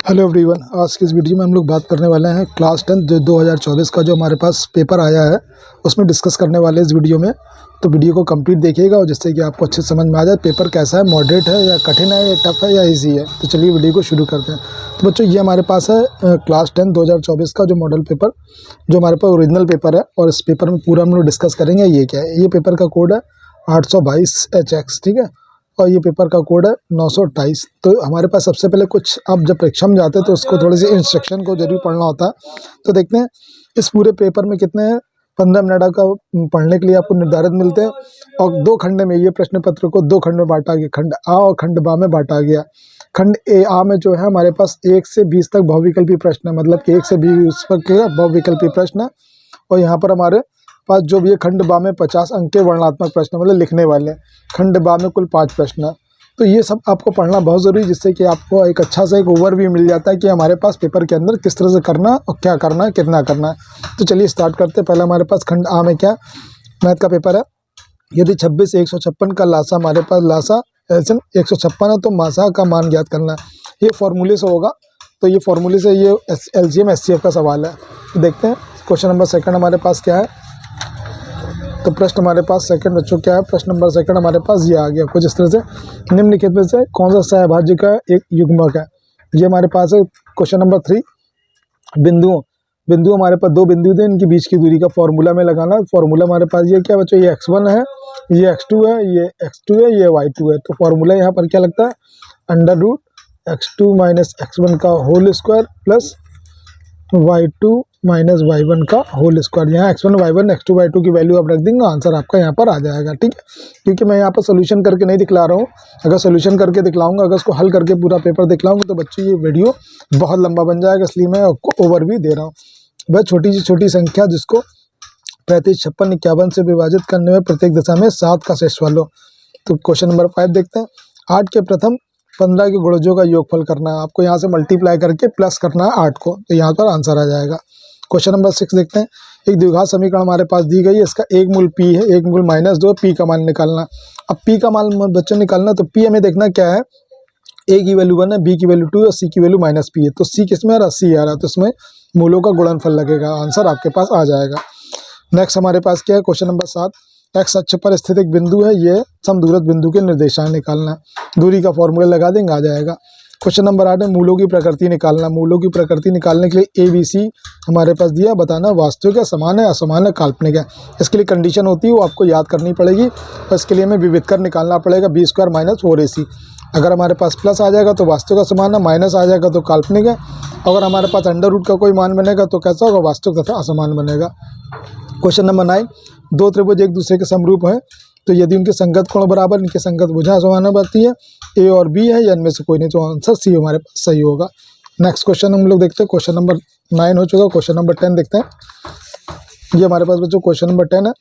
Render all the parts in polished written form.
Hello everyone, आज की इस वीडियो में हम लोग बात करने वाले हैं क्लास 10 जो 2024 का जो हमारे पास पेपर आया है उसमें डिस्कस करने वाले हैं इस वीडियो में। तो वीडियो को कंप्लीट देखिएगा और जिससे कि आपको अच्छे समझ में आ जाए पेपर कैसा है, मॉडरेट है या कठिन है या टफ है या इजी है। तो चलिए वीडियो को शुरू करते हैं। तो बच्चों, ये हमारे पास है क्लास 10 2024 का जो मॉडल पेपर, जो हमारे पास ओरिजिनल पेपर है और इस पेपर में पूरा हम लोग डिस्कस करेंगे। ये क्या है, ये पेपर का कोड है 822HX, ठीक है, और ये पेपर का कोड है 928। तो हमारे पास सबसे पहले कुछ, आप जब परीक्षा में जाते हैं तो उसको थोड़ी सी इंस्ट्रक्शन को जरूर पढ़ना होता है। तो देखते हैं इस पूरे पेपर में कितने 15 मिनट का पढ़ने के लिए आपको निर्धारित मिलते हैं। और दो खंड में ये प्रश्न पत्र को दो खंड में बांटा गया, खंड आ और खंड बा में बांटा गया। खंड ए आ में जो है हमारे पास 1 से 20 तक बहुविकल्पी प्रश्न है, मतलब कि 1 से 20 तक के बहुविकल्पी प्रश्न है। और यहाँ पर हमारे पास जो भी है खंड बा में 50 अंक के वर्णनात्मक प्रश्न, मतलब लिखने वाले। खंड बा में कुल 5 प्रश्न है। तो ये सब आपको पढ़ना बहुत ज़रूरी है, जिससे कि आपको एक अच्छा सा एक ओवरव्यू मिल जाता है कि हमारे पास पेपर के अंदर किस तरह से करना और क्या करना है, कितना करना है। तो चलिए स्टार्ट करते हैं। पहले हमारे पास खंड आ में क्या मैथ का पेपर है। यदि 26 से 156 का लासा, हमारे पास लासा एलसीएम 156 है तो मासा का मान ज्ञात करना है। ये फॉर्मूले से होगा। तो ये फॉर्मूले से ये एलसीएम एचसीएफ का सवाल है। तो देखते हैं क्वेश्चन नंबर सेकंड हमारे पास क्या है। तो प्रश्न हमारे पास सेकंड बच्चों क्या है, प्रश्न नंबर सेकंड हमारे पास ये आ गया कुछ इस तरह से। निम्नलिखित में से कौन सा सहभाज्य का एक युग्मक है। ये हमारे पास है क्वेश्चन नंबर 3। बिंदु हमारे पास दो बिंदु थे, इनकी बीच की दूरी का फॉर्मूला में लगाना। फॉर्मूला हमारे पास ये क्या बच्चों, ये x1 है, ये x2 है, ये x2 है, ये y2 है। तो फॉर्मूला यहाँ पर क्या लगता है, √x2 - x1 का whole square plus y2 - y1 का होल स्क्वायर। यहाँ x1 y1 x2 y2 की वैल्यू आप रख देंगे, आंसर आपका यहाँ पर आ जाएगा। ठीक है, क्योंकि मैं यहाँ पर सोल्यूशन करके नहीं दिखला रहा हूँ। अगर सोल्यूशन करके दिखलाऊंगा, अगर उसको हल करके पूरा पेपर दिखलाऊंगा तो बच्चों ये वीडियो बहुत लंबा बन जाएगा, इसलिए मैं आपको ओवरव्यू दे रहा हूँ। वह छोटी से छोटी संख्या जिसको 35, 56, 51 से विभाजित करने में प्रत्येक दशा में 7 का शेषफल लो। तो क्वेश्चन नंबर 5 देखते हैं। 8 के प्रथम 15 के गुणजों का योगफल करना है। आपको यहाँ से मल्टीप्लाई करके प्लस करना है 8 को, तो यहाँ पर आंसर आ जाएगा। क्वेश्चन नंबर 6 देखते हैं। एक द्विघात समीकरण हमारे पास दी गई है, इसका एक मूल p है, एक मूल -2, p का मान निकालना। अब p का मान बच्चों निकालना, तो p हमें देखना क्या है, a की वैल्यू 1 है, b की वैल्यू 2 है और c की वैल्यू -p है। तो c किस में आ रहा है, c आ रहा है, तो इसमें मूलों का गुणनफल लगेगा, आंसर आपके पास आ जाएगा। नेक्स्ट हमारे पास क्या है, क्वेश्चन नंबर 7। एक्स अक्ष पर स्थित एक बिंदु है, ये समदूरस्थ बिंदु के निर्देशांक निकालना है। दूरी का फॉर्मूला लगा देंगे, आ जाएगा। क्वेश्चन नंबर 8 है मूलों की प्रकृति निकालना। मूलों की प्रकृति निकालने के लिए ABC हमारे पास दिया, बताना वास्तविक है, समान है, असमान है, काल्पनिक है। इसके लिए कंडीशन होती है वो आपको याद करनी पड़ेगी और इसके लिए हमें विविध कर निकालना पड़ेगा, b² - 4AC। अगर हमारे पास प्लस आ जाएगा तो वास्तविक असमान है, माइनस आ जाएगा तो काल्पनिक है। अगर हमारे पास अंडर रूट का कोई मान बनेगा तो कैसा होगा, वास्तविक तथा असमान बनेगा। Question number 9। दो त्रिभुज एक दूसरे के समरूप हैं, तो यदि उनके संगत कोण बराबर, इनके संगत भुजाएं समान बनती है, ए और बी है या इनमें से कोई नहीं, तो आंसर सी हमारे पास सही होगा। नेक्स्ट क्वेश्चन हम लोग देखते हैं। क्वेश्चन नंबर 9 हो चुका, क्वेश्चन नंबर 10 देखते हैं। ये हमारे पास बच्चों क्वेश्चन नंबर 10 है,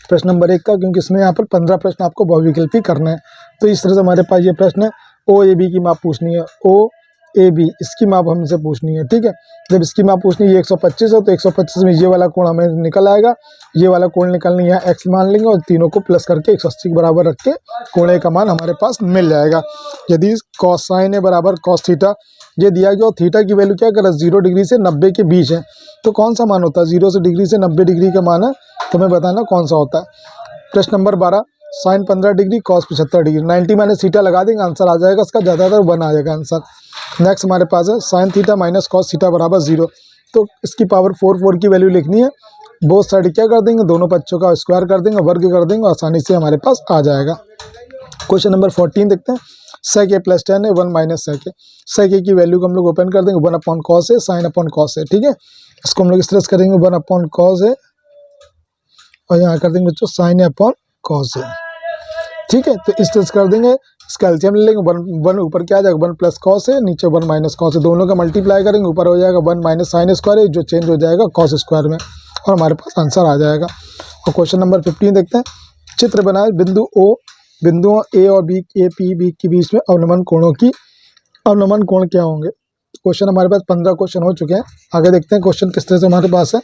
प्रश्न नंबर 1 का, क्योंकि इसमें यहाँ पर 15 प्रश्न आपको बहुविकल्पी करना है। तो इस तरह से हमारे पास ये प्रश्न है, OAB की माप पूछनी है, OAB इसकी माप हमसे पूछनी है। ठीक है, जब इसकी माप पूछनी है, ये 125 है तो 125 में ये वाला कोण हमें निकल आएगा, ये वाला कोण निकलने यहाँ x मान लेंगे और तीनों को प्लस करके 180 के बराबर रख के कोण का मान हमारे पास मिल जाएगा। यदि cos sin A बराबर cos थीटा ये दिया गया और थीटा की वैल्यू क्या कर 0 डिग्री से 90 के बीच है, तो कौन सा मान होता है, 0 से डिग्री से 90 डिग्री का मान है, तो हमें बताना कौन सा होता है। प्रश्न number 12। sin 15 degree cos 75 degree, 90 - theta लगा देंगे, आंसर आ जाएगा इसका, ज़्यादातर 1 आ जाएगा आंसर। नेक्स्ट हमारे पास है sin थीटा - cos थीटा बराबर 0, तो इसकी पावर 4 की वैल्यू लिखनी है। बोथ साइड क्या कर देंगे, दोनों पक्षों का स्क्वायर कर देंगे, वर्ग कर देंगे, आसानी से हमारे पास आ जाएगा। क्वेश्चन नंबर 14 देखते हैं। sec A + tan A 1 - sec A। sec A की वैल्यू को हम लोग ओपन कर देंगे, 1/cos A sin cos A। ठीक है, इसको हम लोग इस तरह से करेंगे, 1/cos A और यहाँ कर देंगे बच्चों sin cos A। ठीक है, तो इस तरह से कर देंगे, इसका एलसीएम ले लेंगे, 1 ऊपर क्या आ जाएगा, 1 + cos A, नीचे 1 - cos A, दोनों का मल्टीप्लाई करेंगे, ऊपर हो जाएगा 1 - sin स्क्वायर A, जो चेंज हो जाएगा cos स्क्वायर में, और हमारे पास आंसर आ जाएगा। और क्वेश्चन नंबर 15 देखते हैं। चित्र बनाए, बिंदुओं A और B, APB के बीच में अवनमन अवनमन कोण क्या होंगे। क्वेश्चन हमारे पास 15 क्वेश्चन हो चुके हैं। आगे देखते हैं क्वेश्चन किस तरह से हमारे पास है।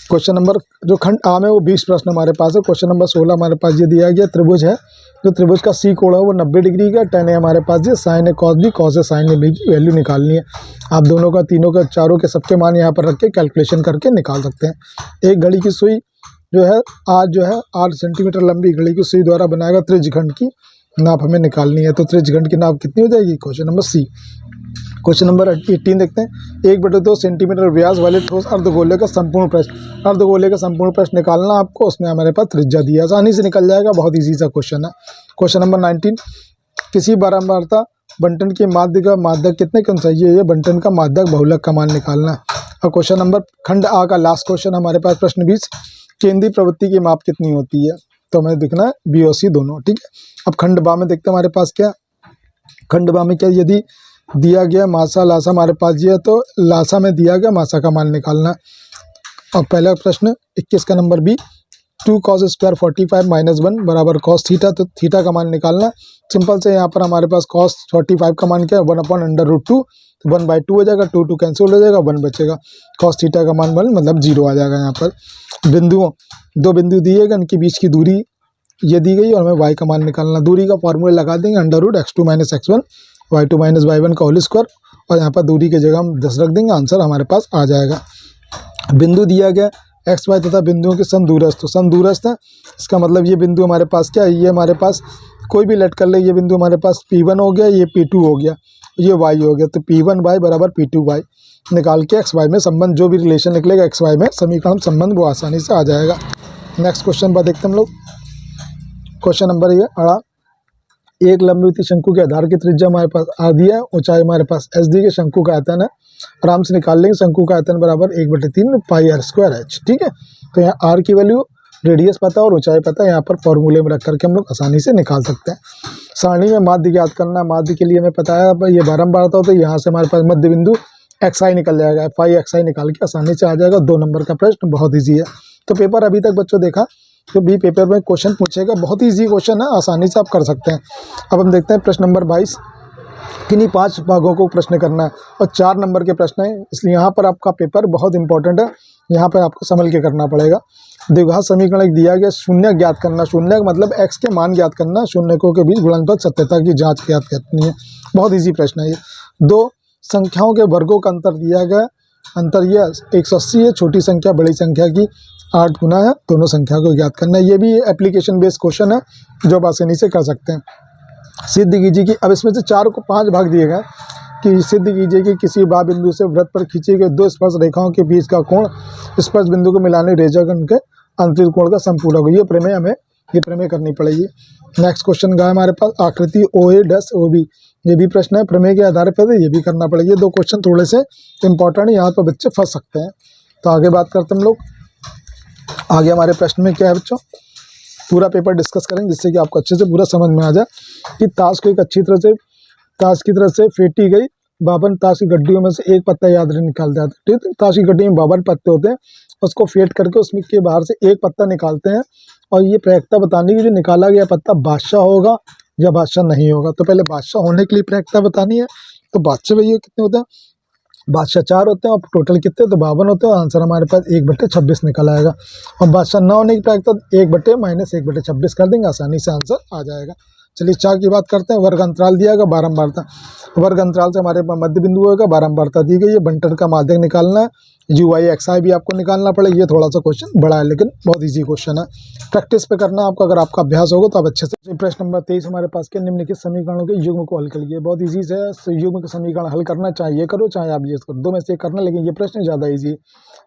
क्वेश्चन नंबर जो खंड आ में वो 20 प्रश्न हमारे पास है। क्वेश्चन नंबर 16 हमारे पास ये दिया गया, त्रिभुज है, जो त्रिभुज का सी कोण है वो 90 डिग्री का, tan है हमारे पास ये, sin है cos b, cos है sin है b की वैल्यू निकालनी है। आप दोनों का, तीनों का, चारों के सबके मान यहाँ पर रख के कैलकुलेशन करके निकाल सकते हैं। एक घड़ी की सुई जो है आज 8 सेंटीमीटर लंबी घड़ी की सुई द्वारा बनाएगा त्रिज्यखंड की नाप हमें निकालनी है। तो त्रिज्यखंड की नाप कितनी हो जाएगी? Question number c. Question number 18 देखते हैं। 1/2 सेंटीमीटर व्यास वाले ठोस अर्धगोले का संपूर्ण प्रश्न, अर्धगोले का संपूर्ण प्रश्न निकालना आपको, उसमें हमारे पास त्रिज्या दिया, आसानी से निकल जाएगा, बहुत इजी सा क्वेश्चन है। क्वेश्चन नंबर 19, किसी बारंबारता बंटन के माध्य का माध्यक कितने कम चाहिए, ये बंटन का माध्यक बहुलक का मान निकालना है। और क्वेश्चन नंबर खंड आ का लास्ट क्वेश्चन हमारे पास प्रश्न 20, केंद्रीय प्रवृत्ति की माप कितनी होती है, तो हमें दिखना है बी और सी दोनों, ठीक है। अब खंड बा में देखते हैं हमारे पास क्या, खंड बा में क्या, यदि दिया गया मासा लासा हमारे पास ये है, तो लासा में दिया गया मासा का मान निकालना। और पहला प्रश्न 21 का नंबर बी, 2 cos स्क्वायर 45 - 1 बराबर cos थीटा, तो थीटा का मान निकालना। सिंपल से यहाँ पर हमारे पास cos 45 का मान क्या है, 1/√2, 1/2 हो जाएगा, 2 कैंसिल हो जाएगा, 1 बचेगा, cos थीटा का मान मतलब 0 आ जाएगा। यहाँ पर बिंदुओं, 2 बिंदु दिए गए, इनके बीच की दूरी ये दी गई और हमें y का मान निकालना। दूरी का फॉर्मूला लगा देंगे, √x2 - x1 y2 - y1 का होल स्क्वायर, और यहाँ पर दूरी की जगह हम 10 रख देंगे, आंसर हमारे पास आ जाएगा। बिंदु दिया गया एक्स वाई तथा बिंदुओं के समदूरस्थ, तो समदूरस्थ है, इसका मतलब ये बिंदु हमारे पास क्या है, ये हमारे पास कोई भी लेट कर ले, ये बिंदु हमारे पास P1 हो गया, ये P2 हो गया, ये y हो गया, तो P1y बराबर P2y निकाल के एक्स वाई में संबंध, जो भी रिलेशन निकलेगा एक्स वाई में समीकरण संबंध, वो आसानी से आ जाएगा। नेक्स्ट क्वेश्चन पर देखते हम लोग। क्वेश्चन नंबर ये 18, एक लंबवती शंकु के आधार की त्रिज्या हमारे पास r दिया है, ऊंचाई हमारे पास s दी है, शंकु का आयतन है, आराम से निकाल लेंगे, शंकु का आयतन बराबर 1/3 πr²h, ठीक है। तो यहाँ r की वैल्यू, रेडियस पता और ऊंचाई पता है, यहाँ पर फॉर्मूले में रख करके हम लोग आसानी से निकाल सकते हैं। सारणी में माध्य ज्ञात करना, माध्य के लिए हमें पता है ये बारंबारता होता है, यहाँ से हमारे पास मध्य बिंदु xi निकल जाएगा, xi निकाल के आसानी से आ जाएगा। 2 नंबर का प्रश्न बहुत ईजी है। तो पेपर अभी तक बच्चों देखा, तो बी पेपर में क्वेश्चन पूछेगा, बहुत ईजी क्वेश्चन है, आसानी से आप कर सकते हैं। अब हम देखते हैं प्रश्न नंबर 22, किन्हीं 5 भागों को प्रश्न करना है और 4 नंबर के प्रश्न है, इसलिए यहाँ पर आपका पेपर बहुत इंपॉर्टेंट है, यहाँ पर आपको संभल के करना पड़ेगा। द्विघात समीकरण एक दिया गया, शून्य ज्ञात करना, शून्य का मतलब x के मान ज्ञात करना, शून्यकों के बीच गुणनफल सत्यता की जांच ज्ञात करनी है, बहुत ईजी प्रश्न है ये। 2 संख्याओं के वर्गों का अंतर दिया गया, अंतर यह 180 है, छोटी संख्या बड़ी संख्या की 8 गुना है, दोनों संख्या को ज्ञात करना है। ये भी एप्लीकेशन बेस्ड क्वेश्चन है जो आप आसानी से कर सकते हैं। सिद्ध कीजिए कि, अब इसमें से 4 को 5 भाग दिए गए कि सिद्ध कीजिए कि किसी बा बिंदु से वृत्त पर खींची गई 2 स्पर्श रेखाओं के बीच का कोण स्पर्श बिंदु को मिलाने रेखाखंड के अंतरित कोण का समपूरक हो। ये प्रमेय हमें, ये प्रमेय करनी पड़ेगी। नेक्स्ट क्वेश्चन का हमारे पास आकृति OA-OB, ये भी प्रश्न है, प्रमेय के आधार पर ये भी करना पड़ेगा। ये 2 क्वेश्चन थोड़े से इंपॉर्टेंट है, यहाँ पर बच्चे फंस सकते हैं। तो आगे बात करते हैं हम लोग। आगे हमारे प्रश्न में क्या है बच्चों, पूरा पेपर डिस्कस करेंगे जिससे कि आपको अच्छे से पूरा समझ में आ जाए कि ताश को एक अच्छी तरह से, ताश की तरह से फेंटी गई 52 ताश की गड्डियों में से एक पत्ता याद निकाल जाता है, ठीक है। ताश की गड्डी में 52 पत्ते होते हैं, उसको फेंट करके उसमें के बाहर से एक पत्ता निकालते हैं, और ये प्रायिकता बतानी कि जो निकाला गया पत्ता बादशाह होगा या बादशाह नहीं होगा। तो पहले बादशाह होने के लिए प्रायिकता बतानी है, तो बादशाह भैया कितने होते हैं, बादशाह 4 होते हैं, और टोटल कितने, तो 52 होते हैं, आंसर हमारे पास 1/26 निकल आएगा। और बादशाह न होने की प्रायिकता 1/-1/26 कर देंगे, आसानी से आंसर आ जाएगा। चलिए 4 की बात करते हैं। वर्ग अंतराल दिया गया, बारंबारता, वर्ग अंतराल से हमारे पास मध्य बिंदु होगा, बारंबारता दी गई है, बंटन का माध्यक निकालना है, UY-XI भी आपको निकालना पड़ेगा। ये थोड़ा सा क्वेश्चन बड़ा है लेकिन बहुत इजी क्वेश्चन है, प्रैक्टिस पे करना आपको, अगर आपका अभ्यास होगा तो आप अच्छे से। प्रश्न नंबर 23 हमारे पास के निम्नलिखित समीकरणों के युग्म को हल करिए, बहुत इजी से युग्म के समीकरण हल करना, चाहे ये करो चाहे आप ये करो, 2 में से एक करना, लेकिन ये प्रश्न ज़्यादा ईजी है।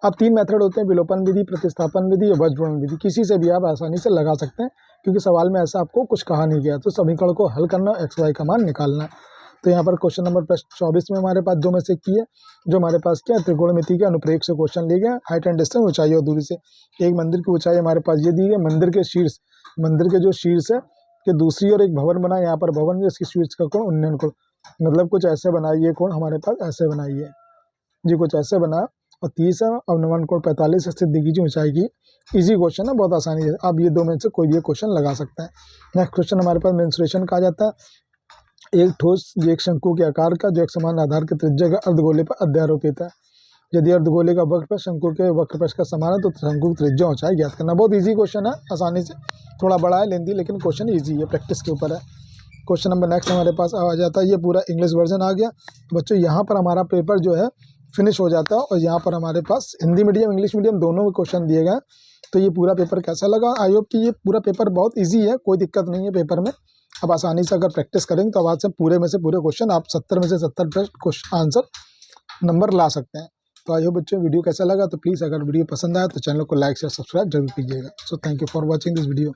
अब 3 मेथड होते हैं, विलोपन विधि, प्रतिस्थापन विधि और वज्रगुणन विधि, किसी से भी आप आसानी से लगा सकते हैं, क्योंकि सवाल में ऐसा आपको कुछ कहा नहीं गया। तो समीकरण को हल करना, XY का मान निकालना है। तो यहाँ पर क्वेश्चन नंबर प्रश्न 24 में हमारे पास 2 में से एक की है, जो हमारे पास क्या, त्रिकोणमिति के अनुप्रयोग से क्वेश्चन लिए गए, हाइट एंड डिस्टेंस, ऊंचाई और दूरी से। एक मंदिर की ऊंचाई हमारे पास ये दी है, मंदिर के शीर्ष, मंदिर के जो शीर्ष है कि दूसरी और एक भवन बना, यहाँ पर भवन है, इसकी शीर्ष का कोण 99 कोण, मतलब कुछ ऐसे बनाइए, कोण हमारे पास ऐसे बनाइए जी, कुछ ऐसे बना, और 30 है और 99 कोण 45 स्थित दी गई ऊंचाई की। इजी क्वेश्चन है, बहुत आसानी है, आप ये 2 में से कोई भी क्वेश्चन लगा सकते हैं। नेक्स्ट क्वेश्चन हमारे पास मेंसुरेशन कहा जाता है, एक ठोस एक शंकु के आकार का जो एक समान आधार के त्रिज्या का अर्धगोले पर अध्यारोपित है। यदि अर्धगोले का वक्रपृष्ठ शंकु के वक्रपृष्ठ का समान है तो शंकु की त्रिज्या ऊंचाई ज्ञात करना। बहुत इजी क्वेश्चन है, आसानी से, थोड़ा बड़ा है लेंदी, लेकिन क्वेश्चन इजी है, प्रैक्टिस के ऊपर है। क्वेश्चन नंबर नेक्स्ट हमारे पास आ जाता है, ये पूरा इंग्लिश वर्जन आ गया बच्चों। यहाँ पर हमारा पेपर जो है फिनिश हो जाता है और यहाँ पर हमारे पास हिंदी मीडियम इंग्लिश मीडियम दोनों में क्वेश्चन दिए गए। तो ये पूरा पेपर कैसा लगा? आई होप कि ये पूरा पेपर बहुत ईजी है, कोई दिक्कत नहीं है पेपर में। अब आसानी से अगर प्रैक्टिस करेंगे तो आज से पूरे में से पूरे क्वेश्चन आप 70 में से 70 क्वेश्चन आंसर नंबर ला सकते हैं। तो आई होप बच्चों वीडियो कैसा लगा, तो प्लीज़ अगर वीडियो पसंद आया तो चैनल को लाइक शेयर सब्सक्राइब जरूर कीजिएगा। So thank you for watching this video.